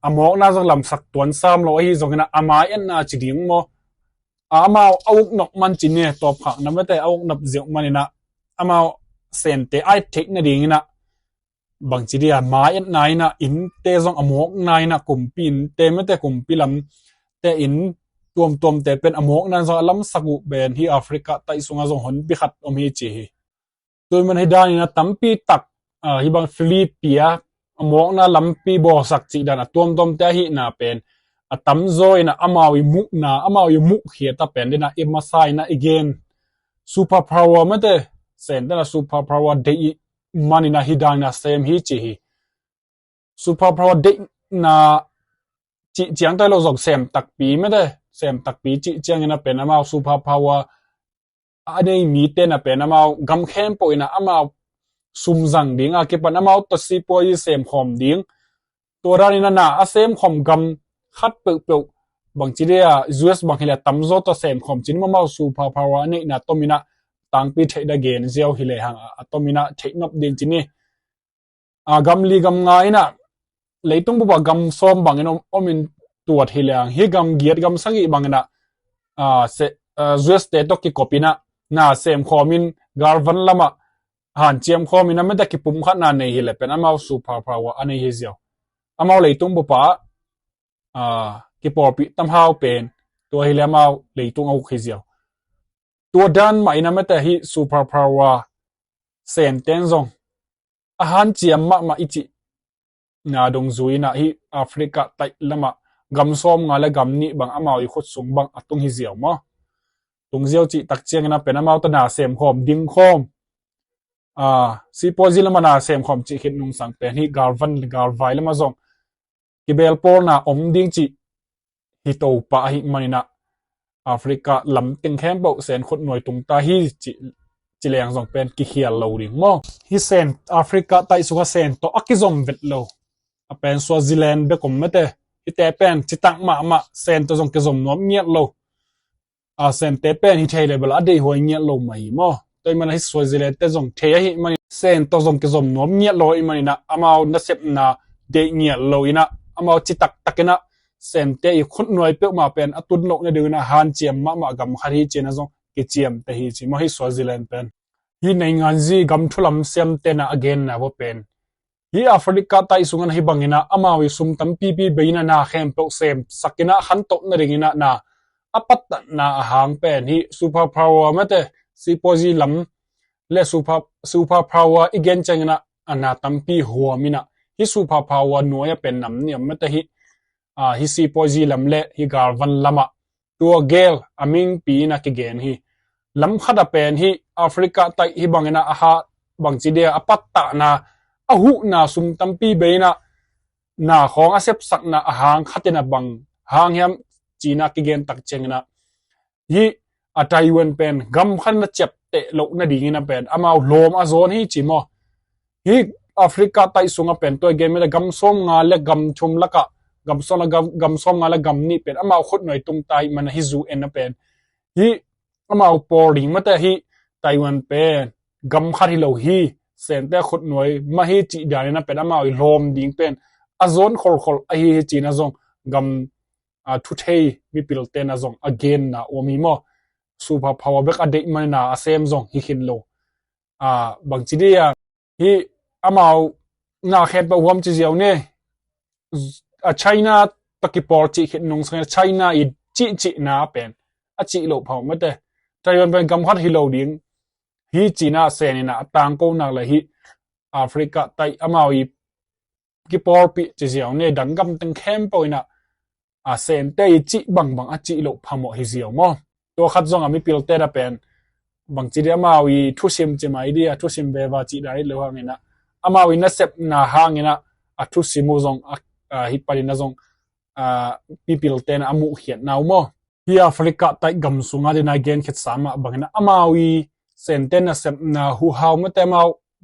amok na jong lam sak tuan sam lo hi jong na ama en na chi ding mo amao awuk nok man chi ne top kha na mate awuk nap zeu manina amao sen te ai thek na ding na bang chi dia ma en nai na in te jong amok nai na kumpin te mate kumpi lam te in tuom te pen amok na zo lam sagu ben hi Africa tai sunga zo hon bi khat om hi chi hi toy man hidan ina tampi tak hi bang Philipia amok na lampi bo sak chi dan tuom te hi na pen atam zo ina amawi mu khiata pen dina imasai na again super power mate sen dana super power de manina hidan na sem hi chi hi super power de na จีเจียงตัวเราส่งเสมตักปีไม่ได้เสมตักปีจีเจียงนะเป็นอามาซูเปอร์พาวเวอร์อันนี้มีเต้นเป็นอามากำเข้มปอยนะอามาซุ่มจังดิ้งอาเก็บปันอามาตัดสิปอยเสมขอมดิ้งตัวรานี่นะอาเสมขอมกำขัดเปล่าบางทีเดีย US บางทีเดียตั้มโจตัวเสมขอมจินมาซูเปอร์พาวเวอร์นี่นะตัวมีนะตั้งปีเทดเกนเจ้าฮิเลหังตัวมีนะเทคนบดิ้งจินี่กำลีกำง่ายนะเลยต้องบอกว่ากำซ้อมบางอย่างอมินตัวฮิเลหังฮีกำเกียรกำสังกีบางอย่างนะเสUS เตตกิโกปินะน่าเซมคอมินกาลวันละมาหันเจียมคอมินนั่นไม่ได้กิปุ่มขัดนานในฮิเลเป็นอามาซูเปอร์พาวเวอร์อันนี้เฮียอามาเลยตุ้งบุปผากิปอปิตั้มฮาวเป็นตัวฮิเลอามาเลยตุ้งเอาเฮียตัวดันไม่นั่นไม่ได้ฮิซูเปอร์พาวเวอร์เซนเทนซงอาหารเจียมมาอิจินาดงซุยนะฮิแอฟริกาไต้ละมากำซ้อมงานและกำนี้บางอามาอีกคนสูงบางอัตุงเฮียมั้งตรงเจ้าจีตักเจียงนะเป็นอามาตนาเสมคอมดิ้งคอมซีโพซิลมานาเสมคอมจีคิดนุ่งสังเป็นฮีกาลวันกาลไวละมาซงกิเบลโปนะอมดิ้งจีฮิโตปะฮิมันนะแอฟริกาลำติงแคมเบลเซนคนหน่วยตรงตาฮีจีเลียงซงเป็นกิเฮียลาวดิ้งมั้งฮิเซนแอฟริกาไต้สุขเซนโตอักิซอมเวทโลเป็นสวาซิแลนด์เบกอมเมเตฮิเตเป็นจิตังมาเซนตัวซงกิซอมน้อมเงียโลเซนเตเป็นฮิเทเลเบลอดีหัวเงียโลไม่มั้งตัวมันให้สวยเลยแต่จงเทียหิมันเซนตัวจงกิจมน้อมเงียลอยมันนะอามาเอานับเสพนะเดียเงียลอยนะอามาเอาจิตักนะเซนเตยคนหน่วยเปิกมาเป็นอตุนโลกในเดือนนะฮันเจียมมากำขัดฮิเจนะจงกิเจียมแต่ฮิจิมาให้สวยเลยเป็นฮีในงานจีกำทุลำเซมเตนะ again นะว่าเป็นฮีแอฟริกาไต้สุงกันฮิบังนะอามาวิสุมตั้มปีเบยนะนาเข้มเปิกเซมสักนะขันโตนะเริงนะอาปัตนะหางเป็นฮีซูเปอร์พาวเวอร์มาเตซีโพซิลัมและซูเปอร์พาวเวอร์อีกอย่างจังนะอันนั้นตั้มปีหัวมินะฮิซูเปอร์พาวเวอร์นัวเป็นน้ำเนี่ยไม่แต่ฮิซีโพซิลัมและฮิกาลวันละมาตัวเกลอามิงปีนะกิเกนฮิลำขัดเป็นฮิแอฟริกาไต้ฮิบังนะอาหาบางจีเดียอปัตตานะอาหุนะสุมตั้มปีเบยนะของอาเซปสักนะอาหางขัดนะบังหางยามจีน่ากิเกนตักเจงนะฮิอาไต้หวันเป็นกำขันนะเจ็บเตะโลกนาดีงี้นะเป็นอามาโลมอาโซนฮิจิมอฮิแอฟริกาไต้สุงเป็นตัวเกมไม่ได้กำส้มงานและกำชมละกะกำส้มละกำส้มงานและกำนี่เป็นอามาขุดหน่อยตรงไตมันฮิซูเอ็นนะเป็นฮิอามาปอริงมาแต่ฮิไต้หวันเป็นกำขัดฮิโลฮิเซนแต่ขุดหน่วยมาฮิจิดานี่นะเป็นอามาโลมดิ่งเป็นอาโซนคอลไอฮิจินะซงกำทุเทมีพิลเตนะซง again นะโอมีมอซูเปอร์พาวเวอร์เบกอดีตมันนะเซมซงฮิคินโลบางทีเดียฮีอามาหน้าแคมเปอร์วอมจีเซียวเนี่ยไชน่าตะกี้พอจีคิดนุ่งสังไชน่าอีจีน่าเป็นจีโลพาวไม่ได้แต่ยันเป็นกำพัดฮิโลดิ้งฮีจีน่าเซนินะต่างกูนักเลยฮีแอฟริกาไต้อามาอีกี่พอปีจีเซียวเนี่ยดังกำตั้งแคมเปอร์นะเซนเตยจีบังจีโลพาวหมดฮิเซียวมั้งตัวขัดซองมีพิลเตอร์เป็นบางทีเดียมาวิทุสิมจะมาอีเดียทุสิมเบว่าจีได้เลยว่าไงนะอามาวินัสเซปนาหางนะทุสิมูซงฮิปปารินาซงพิลเตนอามุเขียนนาวมั้งที่แอฟริกาใต้กำสุงอาดินาเกนคิดสามบางนะอามาวิเซนเตนเซปนาหูฮาวเมื่อแต่มา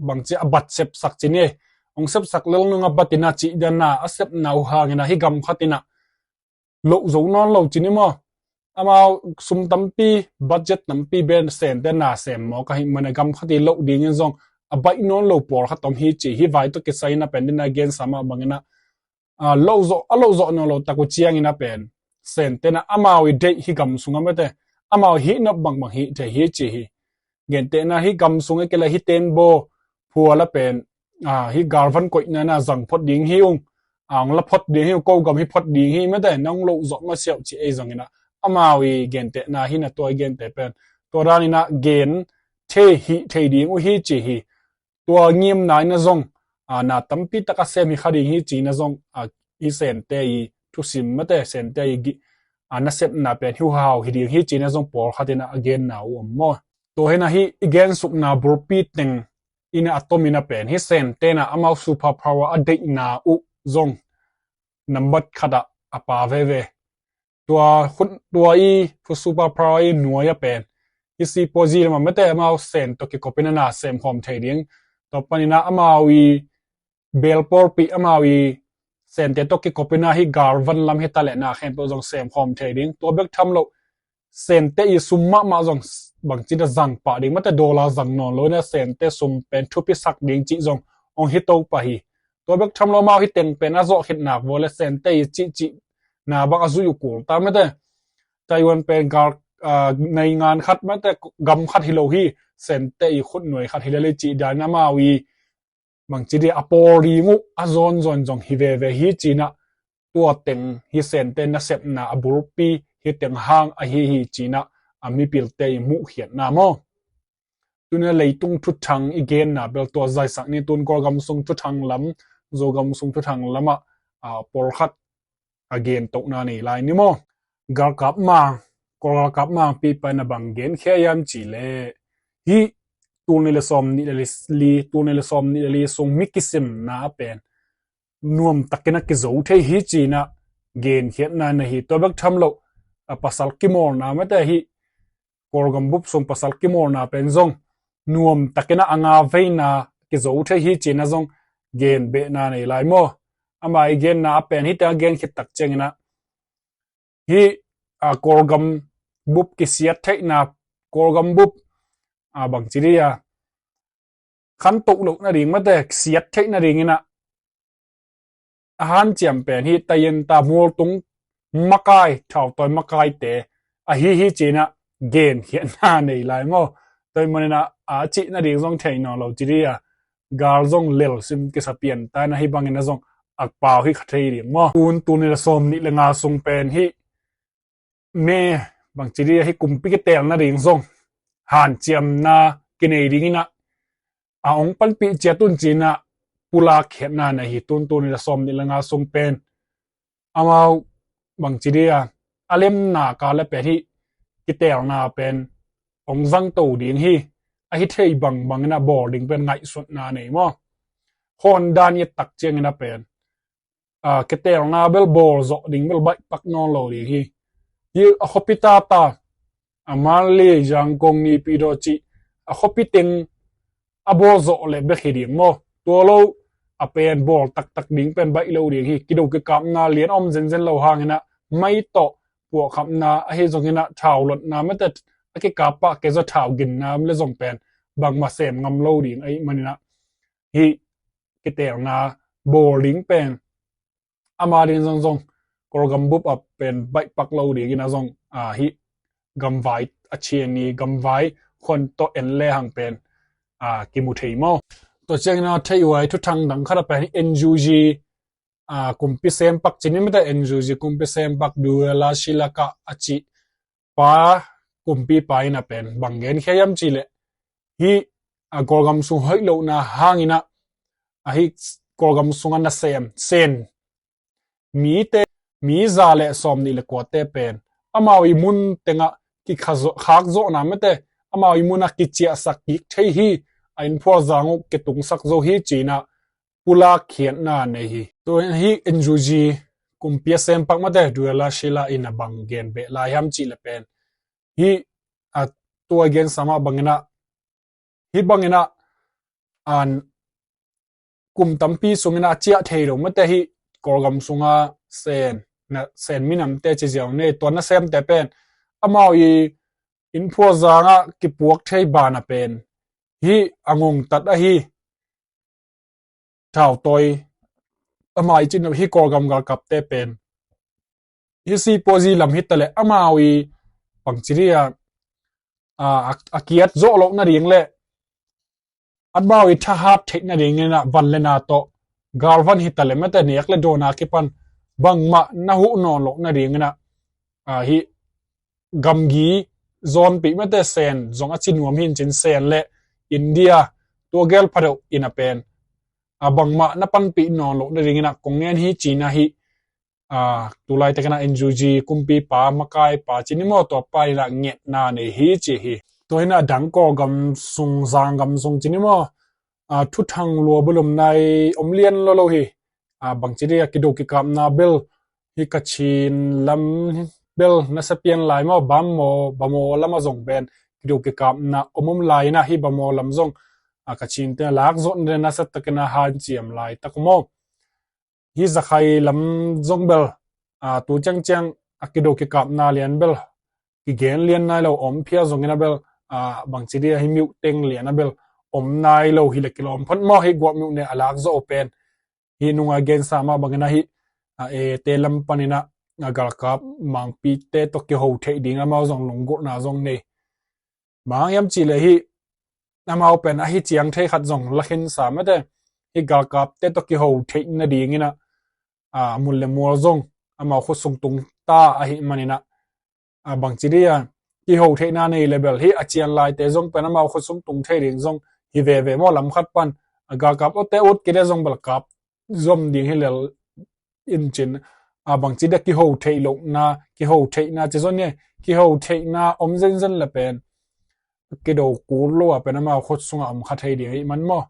บางทีบัดเซปสักจีเนี่ยองเซปสักเรื่องนึงบัดตินาจีเดน่าเซปนาหูฮางนะฮิกำขัดตินะโลกจงนอนโลกจีนี่มั้งอามาสุมตั้มปีบัดเจ็ตตั้มปีเบนเซนเตน่าเซมมอก็ให้มันกำขัดที่โลกดิ้งซงอาไปนอนโลกปอร์ขัดต้มฮีจีฮีไว้ตัวกิจไซน่ะเป็นดินาเกนสามบางนะโลกโจนโลกตะกุเชียงน่ะเป็นเซนเตน่ะอามาวิเดฮิกำสุงไม่แต่อามาฮีนับบางฮีเจฮีจีฮีเกนเตน่ะฮิกำสุงเอเกลฮิเตนโบพัวละเป็นฮิกาลฟันกอยน่ะจังพอดดิ้งฮิวละพอดดิ้งฮิวกูกำฮิพอดดิ้งฮิไม่แต่น้องโลกโจมาเสียวจีเอจังนะอามาวิเกนเตน่ะฮินะตัวเกนเตเป็นตัวรานี่นะเกนเทฮิเทดิ้งอุฮิจีฮีตัวเงียมนายนะซงน่าตั้มปีตะกัสเซมิขาดิ้งฮิจีนะซงอีเซนเตยทุสิมมาแต่เซนเตยนัสเซปน่าเป็นฮิวฮาวฮิดิ้งฮิจีนะซงปอร์ขัดนะเกนน่าอุมอตัวเฮนะฮิเกนสุกน่าบรูปีติงอินะอัตโตมินะเป็นฮิเซนเตน่ะอามาซูเปอร์พาวเวอร์อดีตน่าอุซงนับบัดขัด apa ve tua khun tua i fu super pro i nuaya pen isi pozi ma mate amao sen to ki kopina na sem khom thading to panina amawi belpor pi amawi sen te to ki kopina hi garvan lam hi tale na khem po jong sem khom thading to bek tham lo sen te i summa ma jong bang chi da zang pa ding mate dollar zang non lo na sen te sum pen thu pi sak ding chi jong ong hi to pa hi to bek tham lo ma hi teng pen a zo khit nak vole sen te i chi na bang azu yu kul ta mate Taiwan pen garในงานคัดแม้แต่กำคัดฮิโลฮีเซนเตอีคุดหน่วยคัดฮิเลจีดานามาวีบางจีเดียอปอรีมุอาซอนจอนจงฮิเวเวฮีจีนะตัวเต็งฮิเซนเตนะเซปนาอบุรปีฮิเต็งหางอฮิจีนะอามีปิลเตยมุเขียนนามอตัวนี้เลยตุงทุทังอีเกนนะเบลตัวใจสักนี่ตุนกอกำซุงทุทังล้ำโจกำซุงทุทังล้ำปอร์คัดอเกนตกนานี่ลายนี่มอกากับมาก็กลับมาปีไปนะบังเกนแค่ยามจีเล่ฮีตูนเลสอมนี่เลลีตูนเลสอมนี่เลส่งมิกิซิมนาเป็นนวมตักนักกิโจเทฮีจีนะเกนเขียนนาฮีตัวบักทำโลปัสสัลกิมอร์นาไม่แต่ฮีกอร์กัมบุบส่งปัสสัลกิมอร์นาเป็นซงนวมตักนักอ่างเวนากิโจเทฮีจีนะซงเกนเบนาในลายโมอามาเกนนาเป็นฮีแต่เกนคิดตักเจงนะฮีกอร์กัมบุบกิเสียเทนากอร์กัมบุบบางจีเรียขันตุกลุกนาดิ่งมาแต่เสียเทนาดิ่งนะอาหารเจียมเป็นฮีตายันตามัวตุงมักไก่ชาวตัวมักไก่เตะฮีจีนะเกนเขียนหน้าในลายง้อตัวมันนะจีนาดิ่งซงเทนอเราจีเรียกาลซงเลลซิมกิสเปียนแต่นะฮีบางนะซงอักเปล่าฮีขัดเทียงง้อตูนในละสมนี่ละงาซงเป็นฮีเมบางทีเรียให้กลุ่มปิกเตลนะดิ่งซงหันเจียมนากินเอดิ่งนะองปันปีเจตุนจีนะปุลาเขียนนาในหิตุนในละสมนี่ละงาซงเป็นมาบางทีเรียอาเลมนาการและเป็นที่กิเตลนาเป็นองซังโตดิ่งฮีฮิเทยบางนะบอดิ่งเป็นไงสุดนาในมั้งคนดานยตักเจียงนะเป็นกิเตลนาเบลบอลโจดิ่งเบลใบปักนอนโลดิ่งฮียี่อคบิตาตามาเลยังกงนีปีโดจิอคบิติงอบอโซเลเบคิดิงโมตัวเราเป็นบอลตักดิ่งเป็นใบเลวดิ่งฮีกิโดกกำนาเลียนอมเซนเราหางนะไม่ต่อพวกคำนาให้ส่งนะชาวหลดนาไม่แต่กิกาปะเกจะชาวกินน้ำและส่งเป็นบางมาเสมงำเลวดิ่งมันนะฮีกิเตอนาบอลดิ่งเป็นมาดิ่งส่งกรกัมบุบเป็นใบปักเราดีกินนะซงฮิกัมไวอาเชียนีกัมไวคนโตเอ็นเล่หังเป็นกิมุเทยมอตัวเจ้าหน้าที่ไว้ทุกทางดังขนาดเป็น NUG กุมพิเศษปักจีนี่ไม่ได้ NUG กุมพิเศษปักดูแลศิลกะอาชีป้ากุมพิไปนะเป็นบางเงินแค่ยามจีเลฮิกรกัมสุงให้เราหน้าหางอินะฮิกรกัมสุงอันนั้นเซนมีเตมีซาเลสอมนี่เลกว่าเตเป็นมาวิมุนเตงะกิขากโซนะไม่เตมาวิมุนกิเจียสักกิเทฮีอินพัวจางกตุงสักโซฮีจีนะปุลาเขียนนาเนฮีตัวฮีเอ็นจูจีกุมเปียเซมปักมาเตดูแลชิลาอินะบังเกนเบลายฮัมจีเลเป็นฮีตัวเกนสามารถบังเงินะฮีบังเงินะกุมตัมปีสุงเงินะเจียเทโรไม่เตฮีกอร์กัมสุงาเซนนะเซนมินำเตจิเจียวเนี่ยตัวนั้นเซมแต่เป็นมาอีอินพัวจางะกิปวกเทยบานะเป็นฮีงงตัดฮีชาวตอยมาอีจินฮีกอร์กัมกัลกับเตเป็นฮีซีโพซีลำฮิตเลยมาอีปังจิเรียอาเกียตโจโลกนั่นเองเลยอันมาอีทหารเทคนั่นเองนะวันเลนาโตกาลวันฮิตเลยไม่แต่เนียกเลยโดนาคิปันบางมาหน้าหูนอนหลอกนั่นเองนะฮิกัมกีโซนปีไม่แต่เซนจงอาชินวมหินจินเซนและอินเดียตัวเกลพารุอินาเป็นบางมานับปันปีนอนหลอกนั่นเองนะกงเงินฮิจีน่าฮิตุลายแต่กันนะเอ็นจูจีกุมปีป้ามาไกป้าจินิโมตัวไปละเงียนาในฮิจีฮิตัวนี้นะดังก็กัมซุงซางกัมซุงจินิโมทุกทางลัวบุลมในอมเลียนโลโลฮีบางทีเรียกกิโดกิกามนาเบล hi kachin lam bel na sapian lai mo bamo lama zong ben kido ke kap na omum lai na hi bamo lam zong a kachin te lak zon de na sat takena han chiam lai takmo hi zakhai lam zong bel a tu chang chang akido ke kap na lian bel ki gen lian nai lo om phia zong ina bel a bang chi dia hi miu teng lian bel om nai lo hi le kilom phan mo hi gwa miu ne alak zo open hi nunga gen sama bangena hi e te lam panina agal kap mang pi te to ke ho the ding ama zong longo na zong ne mang yam chi le hi ama open a hi chiang the khat zong lakhin sa ma de hi gal kap te to ke ho the na ding ina a mul le mol zong ama khu sung tung ta a hi manina a bang chi dia ki ho the na nei level hi a chian lai te zong pen ama khu sung tung the ding zong hi ve mo lam khat pan agal kap o te ut ke de zong bal kap zom ding hi le in chin a bang chi da ki ho thei lo na ki ho thei na che zon ne ki ho thei na om zen zen la pen ki do ku lo a pen ma khot sunga am kha thei di man mo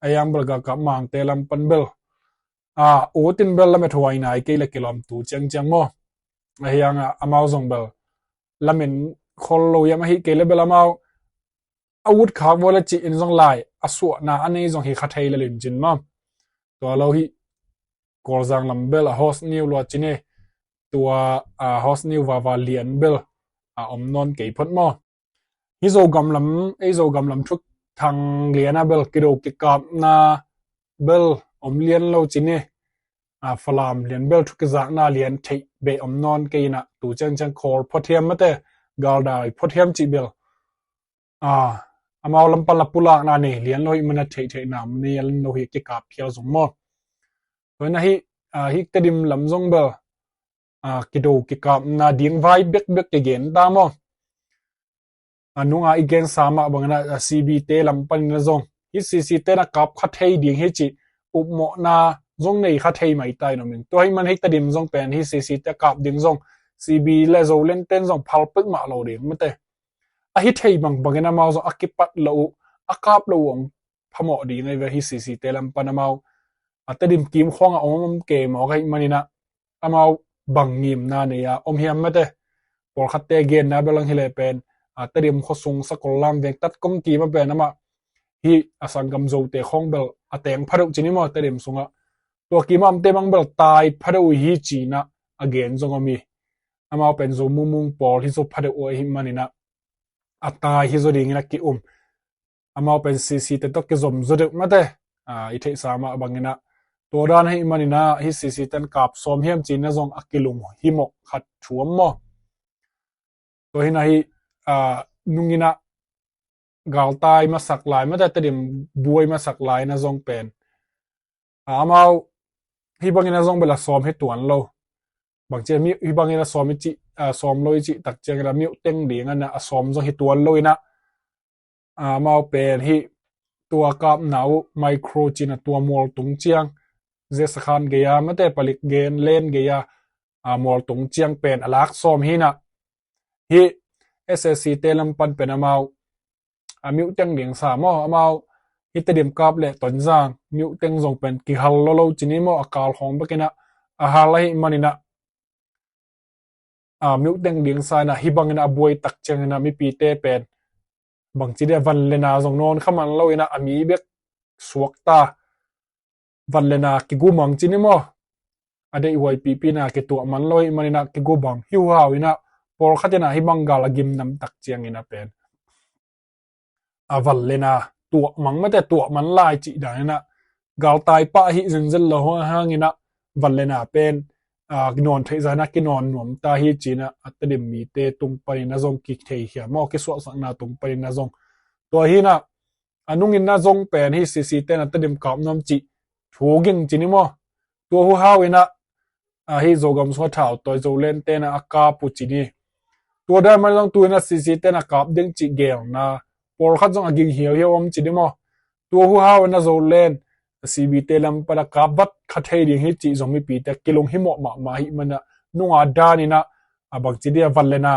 ayang bal ga ka mang te lam pan bel a u tin bel la me thwai nai ke la kilom tu chang chang mo ayang a amao zong bel lamin khol lo yam hi ke le bel amao awut kha wala chi in zong lai asu na anei zong hi kha thei la lim chin ma to lo hi kol zang lam bel a host new lo chine tua a host new wa lian bel a om non ke phot mo hi zo gam lam e zo gam lam thuk thang liana bel kido ki kap na bel om lian lo chine a falam lian bel thuk za na lian thei be om non ke na tu chang chang khor phothiam mate gal dai phothiam chi bel a amao lam pala pula na ne lian loi mana thei thei nam ne al no hi ki kap phial zum mo toina hi hi tedim lam zong bel kido ki kap na ding vai bek bek ke gen ta mo anunga igen sama bangna cb te lam pan na zong hi cc te na kap kha thei ding hi chi up mo na zong nei kha thei mai tai no min to hi man hi tedim zong pen hi cc te kap ding zong cb le zo len ten zong phal pek ma lo ding mate a hi thei bang bangena ma zo akipat lo akap lo wong phamo ding ai ve hi cc te lam pan amao atedim kim khonga om ke mo gai manina amao bangim na ne ya om hiam mate por khatte gen na belang hile pen atedim khosung sakol lam vek tat kom ki ma pen ama hi asangam zo te khong bel ateng pharu chini mo atedim sunga to ki mam te bang bel tai pharu hi chi na again zongomi amao pen zo mumung por hi zo pharu o hi manina atai hi zo ding na ki amao pen cc te to ke zom zo de mate i thei sama bangina to dan hi manina hi cc ten kap som hiam chin na zong akilung hi mo khat thuam mo to hi na hi nungina galtai ma sak lai ma ta tedim buai ma sak lai na zong pen amao hi bangina zong bela som hi tuan lo bang che mi hi bangina som chi som loi chi tak che ra mi teng ding ana som zo hi tuan loina amao pen hi tua kap nau micro china tua mol tung chiang je sakhan ge ya mate palik gen len ge ya mol tung chiang pen alak som hi na hi ssc telam pan pen amao miu teng ding sa mo amao hi te dim kap le ton jang miu teng jong pen ki hal lo lo chini mo akal khom bakena a halai manina miu teng ding sa na hi bangina buai tak chang na mi pi te pen bang chi de van lena jong non khaman lo ina ami bek suak ta van lena ki gu mang chini mo ade YPP na ke tu man loi manina ke gu bang hiu hau ina por khatena hi bangala gim nam tak chiang ina pen aval lena tu mang mate tu man lai chi da ina gal tai pa hi zin zin lo hang ina van lena pen non thei zana ki non nom ta hi china atadim mi te tung pa na zong ki thei hia mo ke so sang na tung pa na zong to hi na anung in na zong pen hi cc te na tadim kap nom chi thuging chini mo to hu hau ina hi zogam so thau toy zo len te na aka pu chini to da man long tu na cc te na kap ding chi gel na por khat zong aging hiao hiao om chini mo to hu hau na zo len cb te lam para kap bat khathei ding hi chi zong mi pi te kilong hi mo ma hi mana nunga dani na abang chi dia valena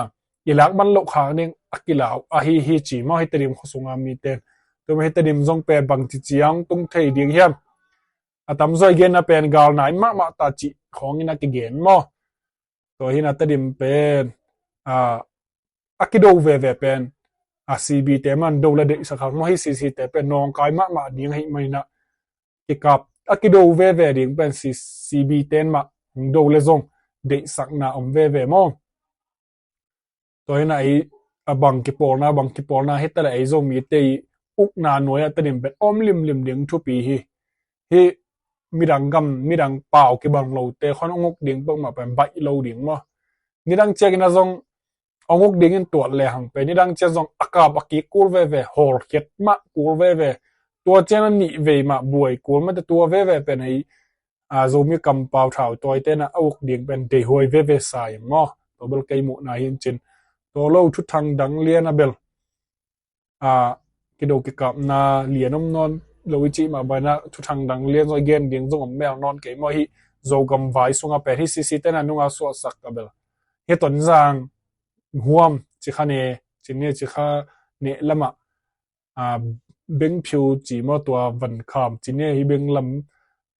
ilak man lo khang ning akila a hi chi ma hi terim khosunga mi te to me terim zong pe bang chi chiang tung thei ding hiam atam zoi gen na pen gal nai ma ta chi khong ina ki gen mo ตัวหินาตดิมเป็นอากิโดเวเวเป็นซีบีเตมันดูแลเด็กสักครั้งไม่ให้ซีแต่เป็นน้องกายมาดิ้งให้ไม่นะกิกับอากิโดเวเวดิ้งเป็นซีบีเตนมาดูแลซงเด็กสักนาเวเวมองตัวหินาบังกิปอลนะเฮตแต่ไอซงมีเตยอุกนาหน่วยตดิมเป็นลิมดิ้งทุปีฮีมีดังกำมีดังเปล่ากิบังโลเตคอนองกดิ้งเปิงมาเป็นใบโลดิ้งมั้งนี่ดังเจกินะซงองกดิ้งตัวเลยหังไปนี่ดังเจซงอากาบอกิกูเวเวฮอลเก็ตมากูเวเวตัวเจนันนี่เวมาบวยกูมันแต่ตัวเวเวเป็นไอโซมีกำเปล่าเท่าตัวเตนะองกดิ้งเป็นเดหวยเวเวสายมั้งตัวเบลไกมุนาหินจินตัวโลทุทางดังเลียนะเบลกิโดกิกับนาเลียนนอนโลวิจิมาบานะทุทางดังเลียนซอยเกนดิ้งซงแมวนอนเกยมอฮิโซกัมไวซุงอาเปริซิเตนะนุงอาสวสักกับเบลเฮตอนจางห่วมจิคาเนจิเนจิคาเนละมะเบงผิวจีมอตัววันคามจิเนฮิเบงล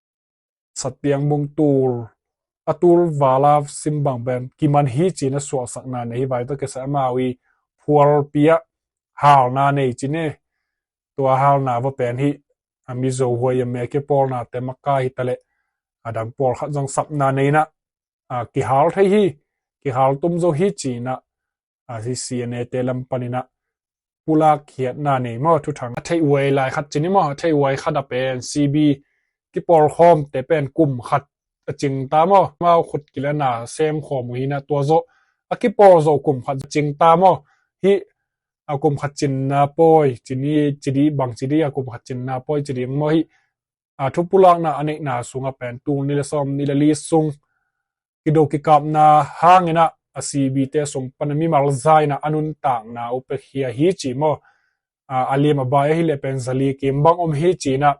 ำสัตเตียงบงตูลอตูลวาลาซิมบังเบนกิมันฮีจีนะสวสักนาเนฮิไวตัวเกษมาวีพัวเปียฮาวนาเนจิเนตัวฮาวนาว่าเป็นฮิมิโซหวยเมเกปอลนาเตมักกาฮิตะเลดังปอลขัดจงสับนาเนนะกิฮาลไทฮีกิฮาลตุมโซฮิจีนะที่เสียเนเตลัมปานินะปุลาเขียนนาเนมาทุกทางไทยไวไลขัดจินิมาไทยไวขัดเป็นซีบีกิปอลคอมแต่เป็นกลุ่มขัดจริงตามมาขุดกิเลนาเซมขอมุหินะตัวโซกิปอลโซกลุ่มขัดจริงตามฮิกลุ่มขัดจินนาปอยจินีจิดีบางจิดีกลุ่มขัดจินนาปอยจิดีมฮิทุกปุลากนาอเนกนาสุงเป็นตูนิลซอมนิลลีสุงกิโดกิกับนาหางนะCB เตส่งปนมีมาลไซนะอนุนต่างนะอุปเฮียฮิจิโมอาลีมาบายฮิเลเป็นสลีกิมบังฮิจินะ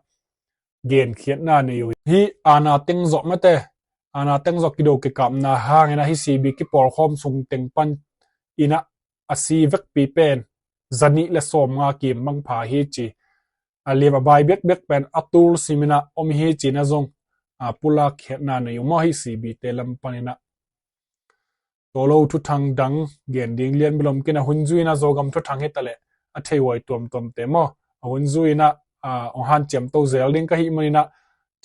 เกณฑ์เขียนนาเนยฮิอานาเต็งจอกมาเตอานาเต็งจอกกิโดกิกับนาหางนะฮิ CB กิปอลคอมส่งเต็งปันอินะซีเวกปีเป็นจันิเลสอมงากิมบังพาฮิจิอาลีมาบายเบกเป็นอัตุลซิมินะฮิจินะจงปุลาเขียนนาเนยมาฮิ CB เตลัมปันนะตัวเราทุกทางดังเกียนดิ้งเลียนบลมกินหุ่นจุยนะโจกมทุกทางเฮตเละอัฐิไว้ตัวเต็มหุ่นจุยนะองหันเจียมโตเซลลิงก็ฮิมันนะ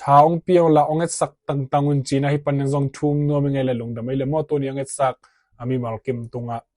ท้าองเปียวละองเอสักตั้งหุ่นจีนะฮิปันยังจงทุ่มนัวเป็นไงเลยลงแต่ไม่เลยตัวนี้องเอสักมีมาลกิมตุงะ